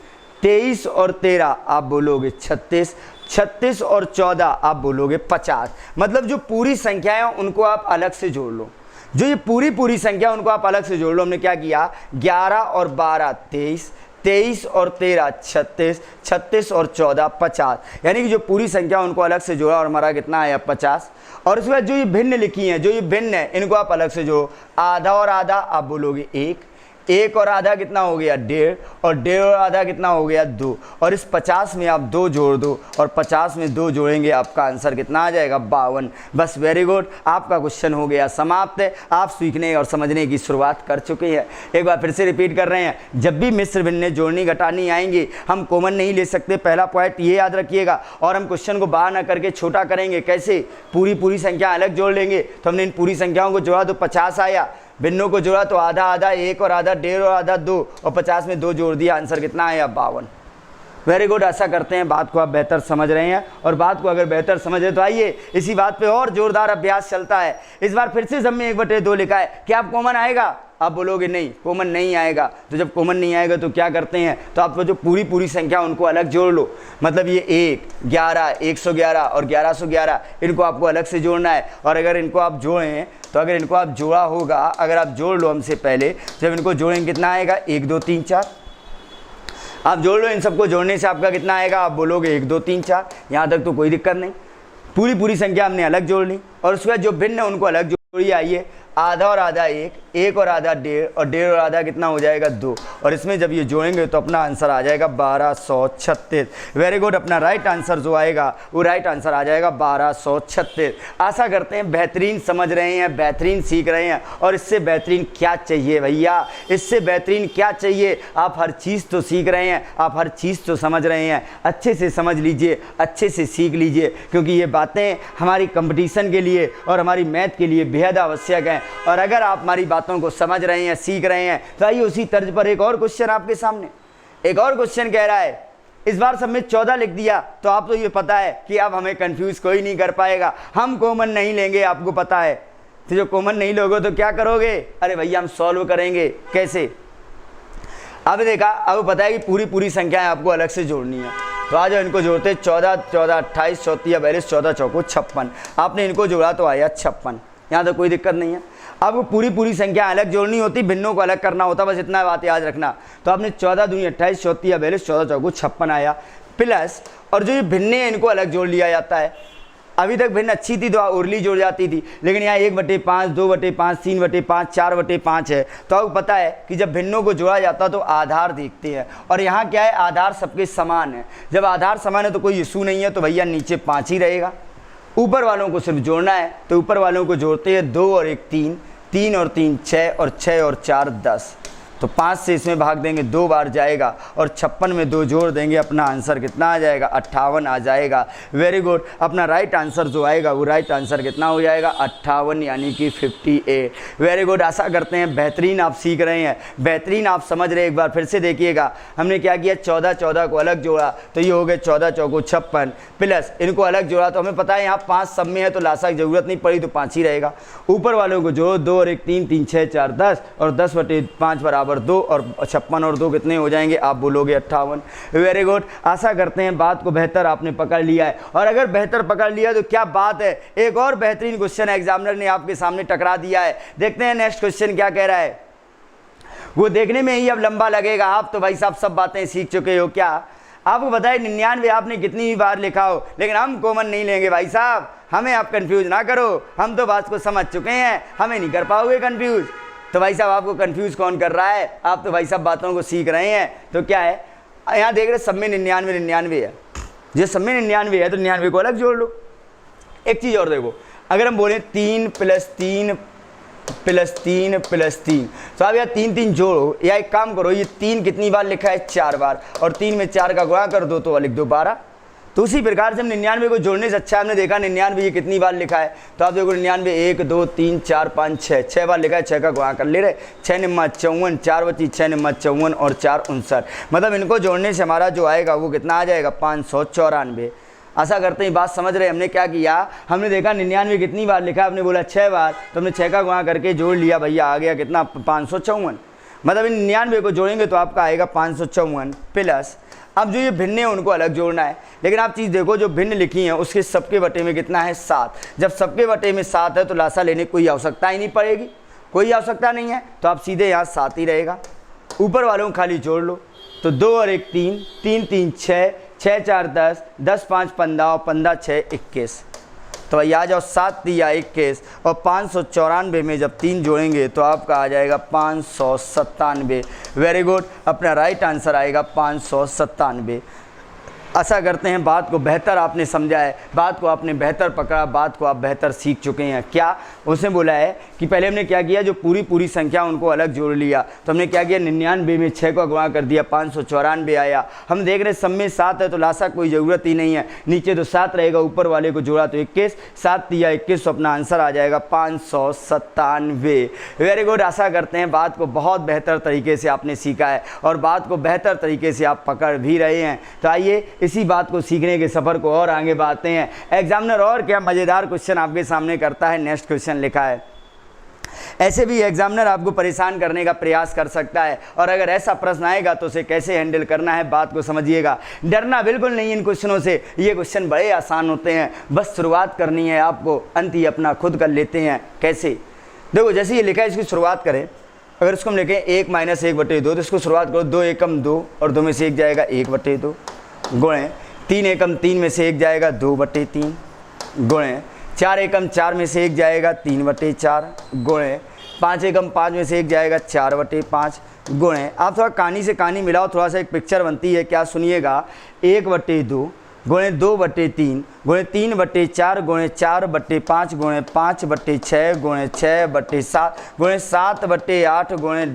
23 और 13 आप बोलोगे 36, 36 और 14 आप बोलोगे 50। मतलब जो पूरी संख्या है उनको आप अलग से जोड़ लो। जो ये पूरी संख्या उनको आप अलग से जोड़ लो। हमने क्या किया? 11 और 12 23, 23 और 13 36, 36 और 14 50। यानी कि जो पूरी संख्या उनको अलग से जोड़ा और हमारा कितना आया? 50। और उसके बाद जो ये भिन्न लिखी हैं, जो ये भिन्न है, इनको आप अलग से जोड़ो। आधा और आधा आप बोलोगे 1, 1 और आधा कितना हो गया? 1.5, और 1.5 और आधा कितना हो गया? 2। और इस 50 में आप 2 जोड़ दो और 50 में 2 जोड़ेंगे, आपका आंसर कितना आ जाएगा? 52। बस वेरी गुड, आपका क्वेश्चन हो गया समाप्त। आप सीखने और समझने की शुरुआत कर चुके हैं। एक बार फिर से रिपीट कर रहे हैं, जब भी मिश्र भिन्न जोड़नी घटानी आएंगी हम कॉमन नहीं ले सकते। पहला पॉइंट ये याद रखिएगा। और हम क्वेश्चन को बड़ा ना करके छोटा करेंगे। कैसे? पूरी संख्या अलग जोड़ लेंगे। तो हमने इन पूरी संख्याओं को जोड़ा तो 50 आया, भिन्नों को जोड़ा तो आधा आधा 1 और आधा 1.5 और आधा 2, और 50 में 2 जोड़ दिया, आंसर कितना आया? 52। Very good. आशा करते हैं बात को आप बेहतर समझ रहे हैं। और बात को अगर बेहतर समझ रहे तो आइए इसी बात पे और जोरदार अभ्यास चलता है। इस बार फिर से सब में 1/2 लिखा है, क्या आप कॉमन आएगा? आप बोलोगे नहीं, कॉमन नहीं आएगा। तो जब कॉमन नहीं आएगा तो क्या करते हैं? तो आप जो पूरी संख्या उनको अलग जोड़ लो। मतलब ये 1, 11, 111 और 1111 इनको आपको अलग से जोड़ना है। और अगर इनको आप जोड़ें तो अगर इनको आप जोड़ा होगा, अगर आप जोड़ लो हमसे पहले, जब इनको जोड़ेंगे कितना आएगा? 1 2 3 4। आप जोड़ लो, इन सबको जोड़ने से आपका कितना आएगा? आप बोलोगे 1 2 3 4। यहाँ तक तो कोई दिक्कत नहीं। पूरी संख्या हमने अलग जोड़ ली और उसके बाद जो भिन्न है उनको अलग जोड़िए। आइए आधा और आधा एक, एक और आधा डेढ़, और डेढ़ और आधा कितना हो जाएगा 2, और इसमें जब ये जोड़ेंगे तो अपना आंसर आ जाएगा 1236। वेरी गुड, अपना राइट आंसर जो आएगा वो राइट आंसर आ जाएगा 1236। आशा करते हैं बेहतरीन समझ रहे हैं, बेहतरीन सीख रहे हैं, और इससे बेहतरीन क्या चाहिए भैया, इससे बेहतरीन क्या चाहिए। आप हर चीज़ तो सीख रहे हैं, आप हर चीज़ तो समझ रहे हैं, अच्छे से समझ लीजिए, अच्छे से सीख लीजिए, क्योंकि ये बातें हमारी कंपटीशन के लिए और हमारी मैथ के लिए बेहद आवश्यक हैं। और अगर आप हमारी बातों को समझ रहे हैं, सीख रहे हैं, तो आइए उसी तर्ज पर एक और क्वेश्चन आपके सामने। एक और क्वेश्चन कह रहा है, इस बार सब में 14 लिख दिया, तो आप तो ये पता है कि अब हमें कंफ्यूज कोई नहीं कर पाएगा, हम कॉमन नहीं लेंगे, आपको पता है। तो जो कॉमन नहीं लोगे तो क्या करोगे? अरे भैया हम सॉल्व करेंगे। कैसे? अब देखा, अब पता है कि पूरी संख्याएं आपको अलग से जोड़नी है। तो आज इनको जोड़ते 14 14 28 34 42 14 चौको 56। आपने इनको जोड़ा तो आया 56। यहाँ तो कोई दिक्कत नहीं है। आपको पूरी संख्या अलग जोड़नी होती, भिन्नों को अलग करना होता, बस इतना बात याद रखना। तो आपने 14 दूनी 28 34 42 14 चौको 56 आया प्लस, और जो ये भिन्ने हैं इनको अलग जोड़ लिया जाता है। अभी तक भिन्न अच्छी थी तो उरली जोड़ जाती थी, लेकिन यहाँ 1/5 2/5 3/5 4/5 है। तो आपको पता है कि जब भिन्नों को जोड़ा जाता तो आधार देखते हैं, और यहाँ क्या है, आधार सबके समान है। जब आधार समान है तो कोई इशू नहीं है, तो भैया नीचे 5 ही रहेगा। ऊपर वालों को सिर्फ जोड़ना है, तो ऊपर वालों को जोड़ते हैं 2 और 1 3, 3 और 3 6, और 6 और 4 10। तो 5 से इसमें भाग देंगे, 2 बार जाएगा, और 56 में 2 जोड़ देंगे, अपना आंसर कितना आ जाएगा? 58 आ जाएगा। वेरी गुड, अपना राइट आंसर जो आएगा वो राइट आंसर कितना हो जाएगा? 58, यानी कि 58। वेरी गुड, आशा करते हैं बेहतरीन आप सीख रहे हैं, बेहतरीन आप समझ रहे हैं। एक बार फिर से देखिएगा, हमने क्या किया, 14 को अलग जोड़ा तो ये हो गए 14 चौको 56, प्लस इनको अलग जोड़ा तो हमें पता है यहाँ 5 सब में है, तो लासा की जरूरत नहीं पड़ी, तो 5 ही रहेगा। ऊपर वालों को जोड़ो, 2 और 1 3 3 6 4 10, और 10/5 बराबर 2, और 56 और 2 कितने हो जाएंगे? आप बोलोगे 58। वेरी गुड, आशा करते हैं बात को बेहतर आपने पकड़ लिया है, और अगर बेहतर पकड़ लिया तो क्या बात है। एक और बेहतरीन क्वेश्चन एग्जामिनर ने आपके सामने टकरा दिया है। देखते हैं नेक्स्ट क्वेश्चन क्या कह रहा है। वो देखने में ही अब लंबा लगेगा, आप तो भाई साहब सब बातें सीख चुके हो। क्या आपको बताए 99 आपने कितनी भी बार लिखा हो, लेकिन हम कॉमन नहीं लेंगे भाई साहब, हमें आप कंफ्यूज ना करो, हम तो बात को समझ चुके हैं, हमें नहीं कर पाओगे कंफ्यूज। तो भाई साहब आपको कंफ्यूज कौन कर रहा है? आप तो भाई साहब बातों को सीख रहे हैं। तो क्या है, यहाँ देख रहे सब में 99 है, जो सब में 99 है तो 99 को अलग जोड़ लो। एक चीज़ और देखो, अगर हम बोले 3 + 3 + 3 + 3, तो आप यहाँ 3 3 जोड़ो, या एक काम करो, ये 3 कितनी बार लिखा है? 4 बार, और 3 में 4 का गुणा कर दो तो लिख दो 12। तो उसी प्रकार से हम 99 को जोड़ने से अच्छा हमने देखा 99 ये कितनी बार लिखा है, तो आप देखो 99 1 2 3 4 5 6 बार लिखा है, 6 का गुणा कर ले रहे, 6 निम्मा 54, 4 बची 6 निम्मा 54, और 4 59। मतलब इनको जोड़ने से हमारा जो आएगा वो कितना आ जाएगा? 594। आशा करते हैं बात समझ रहे। हमने क्या किया, हमने देखा 99 कितनी बार लिखा है, हमने बोला 6 बार, तो हमने 6 का गुणा करके जोड़ लिया, भैया आ गया कितना? 554। मतलब इन 99 को जोड़ेंगे तो आपका आएगा 554 प्लस। अब जो ये भिन्न है उनको अलग जोड़ना है, लेकिन आप चीज़ देखो, जो भिन्न लिखी है उसके सबके बटे में कितना है? 7। जब सबके बटे में 7 है तो लासा लेने की कोई आवश्यकता ही नहीं पड़ेगी, कोई आवश्यकता नहीं है, तो आप सीधे यहाँ 7 ही रहेगा। ऊपर वालों को खाली जोड़ लो, तो 2 और 1 3, 3 3 6, 6 4 10, 10 5 15, और 15 6 21। तो भाई आ जाओ, 7 या 21, और 594 में जब 3 जोड़ेंगे तो आपका आ जाएगा 597। वेरी गुड, अपना राइट आंसर आएगा 597। आशा करते हैं बात को बेहतर आपने समझा है, बात को आपने बेहतर पकड़ा, बात को आप बेहतर सीख चुके हैं। क्या उसने बोला है कि पहले हमने क्या किया, जो पूरी संख्या उनको अलग जोड़ लिया, तो हमने क्या किया, 99 में 6 का गुणा कर दिया, 594 आया। हम देख रहे सब में 7 है तो लासा कोई ज़रूरत ही नहीं है, नीचे तो 7 रहेगा, ऊपर वाले को जोड़ा तो 21, 7 या 21, तो अपना आंसर आ जाएगा 597। वेरी गुड, आशा करते हैं बात को बहुत बेहतर तरीके से आपने सीखा है, और बात को बेहतर तरीके से आप पकड़ भी रहे हैं। तो आइए इसी बात को सीखने के सफ़र को और आगे बढ़ाते हैं। एग्जामिनर और क्या मज़ेदार क्वेश्चन आपके सामने करता है। नेक्स्ट क्वेश्चन लिखा है, ऐसे भी एग्जामिनर आपको परेशान करने का प्रयास कर सकता है, और अगर ऐसा प्रश्न आएगा तो उसे कैसे हैंडल करना है, बात को समझिएगा। डरना बिल्कुल नहीं इन क्वेश्चनों से, ये क्वेश्चन बड़े आसान होते हैं, बस शुरुआत करनी है आपको, अंत ही अपना खुद कर लेते हैं। कैसे? देखो, जैसे ये लिखा है इसकी शुरुआत करें, अगर इसको हम लिखें 1 - 1/2, तो इसको शुरुआत करो 2 एकम 2, और 2 में से 1 जाएगा 1/2, गुणे 3 एकम 3 में से 1 जाएगा 2/3, गुणे 4 एकम 4 में से 1 जाएगा 3/4 गुणे 5 एकम 5 में से 1 जाएगा 4/5 गुणे, आप थोड़ा कहानी से कहानी मिलाओ, थोड़ा सा एक पिक्चर बनती है, क्या सुनिएगा, 1/2 गुणे 2/3 गुणे 3/4 गुणे 4/5 गुणे 5/6 गुणे 6/7 गुणे 7/8 गुणे ...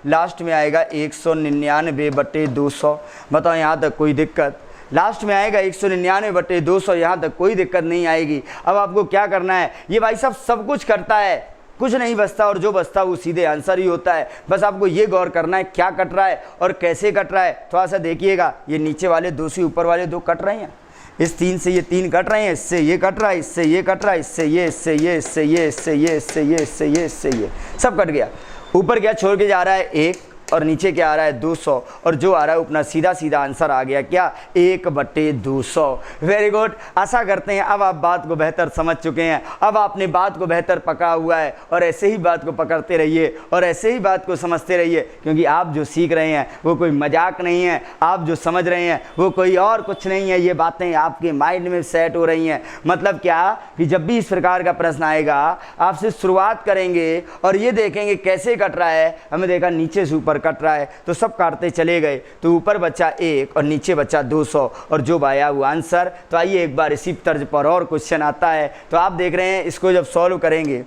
लास्ट में आएगा 199/200। बताओ यहाँ तक कोई दिक्कत? लास्ट में आएगा 199/200, यहाँ तक कोई दिक्कत नहीं आएगी। अब आपको क्या करना है, ये भाई साहब सब कुछ करता है, कुछ नहीं बचता, और जो बचता वो सीधे आंसर ही होता है। बस आपको ये गौर करना है क्या कट रहा है और कैसे कट रहा है। थोड़ा सा देखिएगा, ये नीचे वाले 2 से ऊपर वाले 2 कट रहे हैं, इस 3 से ये 3 कट रहे हैं, इससे ये कट रहा है, इससे ये कट रहा है, इससे ये, इससे ये, इससे ये, इससे ये, इससे ये, इससे ये, इससे ये, सब कट गया। ऊपर क्या छोड़ के जा रहा है 1, और नीचे क्या आ रहा है 200, और जो आ रहा है अपना सीधा सीधा आंसर आ गया क्या, 1/200। Very good. आशा करते हैं अब आप बात को बेहतर समझ चुके हैं, अब आपने बात को बेहतर पका हुआ है, और ऐसे ही बात को पकड़ते रहिए और ऐसे ही बात को समझते रहिए, क्योंकि आप जो सीख रहे हैं वो कोई मजाक नहीं है, आप जो समझ रहे हैं वो कोई और कुछ नहीं है, ये बातें आपके माइंड में सेट हो रही हैं। मतलब क्या कि जब भी इस प्रकार का प्रश्न आएगा, आपसे शुरुआत करेंगे और ये देखेंगे कैसे कट रहा है। हमें देखा नीचे से ऊपर कट रहा है तो सब काटते चले गए, तो ऊपर बचा 1 और नीचे बचा 200, और जो आया वो आंसर। तो आइए एक बार इसी तर्ज पर और क्वेश्चन आता है, तो आप देख रहे हैं, इसको जब सॉल्व करेंगे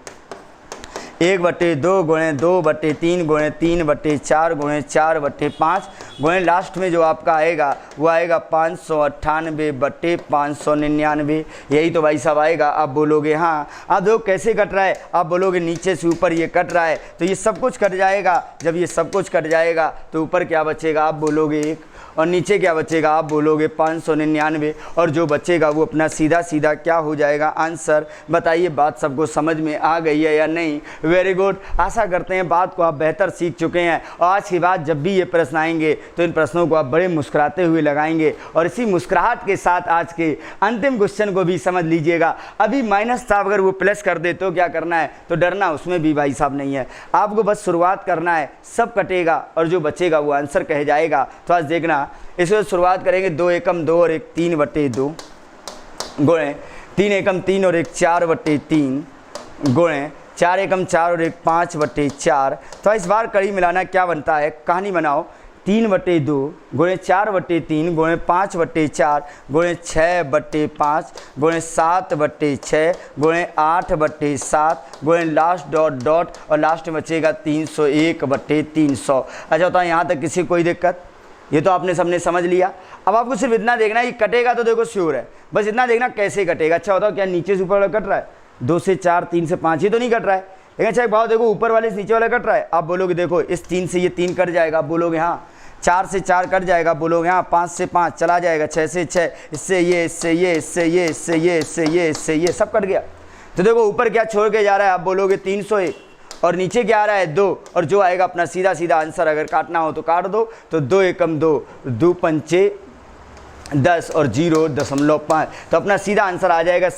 1/2 गुणे 2/3 गुणे 3/4 गुणे 4/5 गुणे लास्ट में जो आपका आएगा वो आएगा 598/599। यही तो भाई साहब आएगा। आप बोलोगे हाँ, आप देखो कैसे कट रहा है, आप बोलोगे नीचे से ऊपर ये कट रहा है, तो ये सब कुछ कट जाएगा। जब ये सब कुछ कट जाएगा तो ऊपर क्या बचेगा, आप बोलोगे 1, और नीचे क्या बचेगा, आप बोलोगे 599, और जो बचेगा वो अपना सीधा सीधा क्या हो जाएगा, आंसर। बताइए बात सबको समझ में आ गई है या नहीं? Very good. आशा करते हैं बात को आप बेहतर सीख चुके हैं, और आज के बाद जब भी ये प्रश्न आएंगे तो इन प्रश्नों को आप बड़े मुस्कुराते हुए लगाएंगे, और इसी मुस्कुराहट के साथ आज के अंतिम क्वेश्चन को भी समझ लीजिएगा। अभी माइनस था, अगर वो प्लस कर दे तो क्या करना है, तो डरना उसमें भी भाई साहब नहीं है, आपको बस शुरुआत करना है, सब कटेगा और जो बचेगा वो आंसर कह जाएगा। तो आज देखना, इसको शुरुआत करेंगे 2 एकम 2 और 1 3/2 गुणे 3 एकम 3 और 1 4/3 गुणे 4 एकम 4 और 1 5/4। तो इस बार कड़ी मिलाना क्या बनता है, कहानी बनाओ। 3/2 गुणे 4/3 गुणे 5/4 गुणे 6/5 गुणे 7/6 गुणे 8/7 गुणे लास्ट ... और लास्ट में बचेगा 301/300। अच्छा होता है, यहाँ तक किसी कोई दिक्कत? ये तो आपने सबने समझ लिया। अब आपको सिर्फ इतना देखना है कि कटेगा तो देखो श्योर है, बस इतना देखना कैसे कटेगा। अच्छा बताओ, क्या नीचे से ऊपर वाला कट रहा है, 2 से 4 3 से 5 ये तो नहीं कट रहा है, लेकिन अच्छा एक बात देखो, ऊपर वाले से नीचे वाला कट रहा है। आप बोलोगे देखो इस 3 से ये 3 कट जाएगा, आप बोलोगे हाँ। 4 से 4 कट जाएगा, बोलोगे हाँ। 5 से 5 चला जाएगा, 6 से 6, इससे ये, इससे ये, इससे ये, इससे ये, इससे ये, इससे ये, सब कट गया। तो देखो ऊपर क्या छोड़ के जा रहा है, आप बोलोगे 301, और नीचे क्या आ रहा है 2, और जो आएगा अपना सीधा सीधा आंसर। अगर काटना हो तो काट दो, तो 2 एकम 2 2 पंचे 10 और 0.5, तो अपना सीधा आंसर आ जाएगा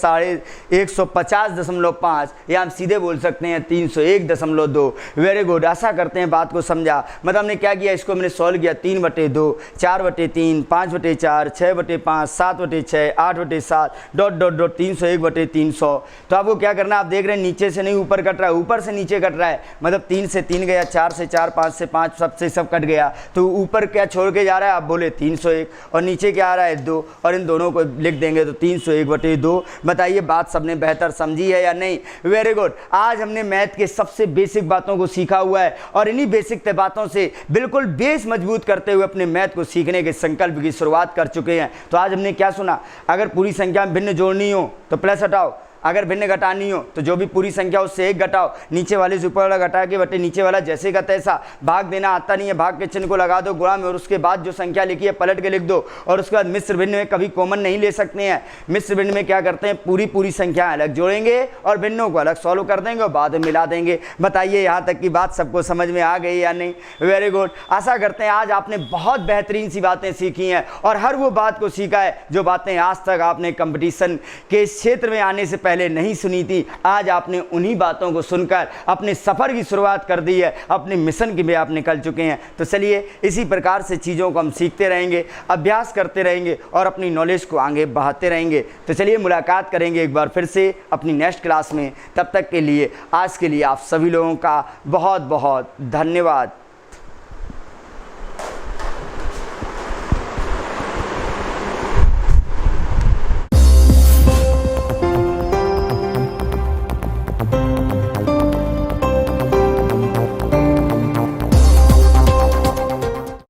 150.5, या हम सीधे बोल सकते हैं 301.2। Very good. आशा करते हैं बात को समझा। मतलब हमने क्या किया, इसको मैंने सॉल्व किया 3/2 4/3 5/4 6/5 7/6 8/7 ... 301/300। तो आपको क्या करना है, आप देख रहे हैं नीचे से नहीं ऊपर कट रहा है, ऊपर से नीचे कट रहा है। मतलब 3 से 3 गया, 4 से 4 5 से 5 सबसे सब कट गया, तो ऊपर क्या छोड़ के जा रहा है, आप बोले 301, और नीचे क्या आ रहा है 2, और इन दोनों को लिख देंगे तो 301/2। बताइए बात सबने बेहतर समझी है या नहीं? Very good. आज हमने मैथ के सबसे बेसिक बातों को सीखा हुआ है, और इन्हीं बेसिक बातों से बिल्कुल बेस मजबूत करते हुए अपने मैथ को सीखने के संकल्प की शुरुआत कर चुके हैं। तो आज हमने क्या सुना, अगर पूरी संख्या में भिन्न जोड़नी हो तो प्लस हटाओ, अगर भिन्न घटानी हो तो जो भी पूरी संख्या उससे 1 घटाओ, नीचे वाले से ऊपर वाला घटा के बटे नीचे वाला जैसे का तैसा। भाग देना आता नहीं है, भाग के चिन्ह को लगा दो गुणा में, और उसके बाद जो संख्या लिखी है पलट के लिख दो। और उसके बाद मिश्र भिन्न में कभी कॉमन नहीं ले सकते हैं। मिश्र भिन्न में क्या करते हैं, पूरी संख्या अलग जोड़ेंगे और भिन्नों को अलग सॉल्व कर देंगे और बाद में मिला देंगे। बताइए यहाँ तक की बात सबको समझ में आ गई या नहीं? Very good. आशा करते हैं आज आपने बहुत बेहतरीन सी बातें सीखी हैं, और हर वो बात को सीखा है जो बातें आज तक आपने कंपटीशन के क्षेत्र में आने से पहले नहीं सुनी थी, आज आपने उन्हीं बातों को सुनकर अपने सफ़र की शुरुआत कर दी है, अपने मिशन की भी आप निकल चुके हैं। तो चलिए इसी प्रकार से चीज़ों को हम सीखते रहेंगे, अभ्यास करते रहेंगे और अपनी नॉलेज को आगे बढ़ाते रहेंगे। तो चलिए मुलाकात करेंगे एक बार फिर से अपनी नेक्स्ट क्लास में। तब तक के लिए आज के लिए आप सभी लोगों का बहुत बहुत धन्यवाद।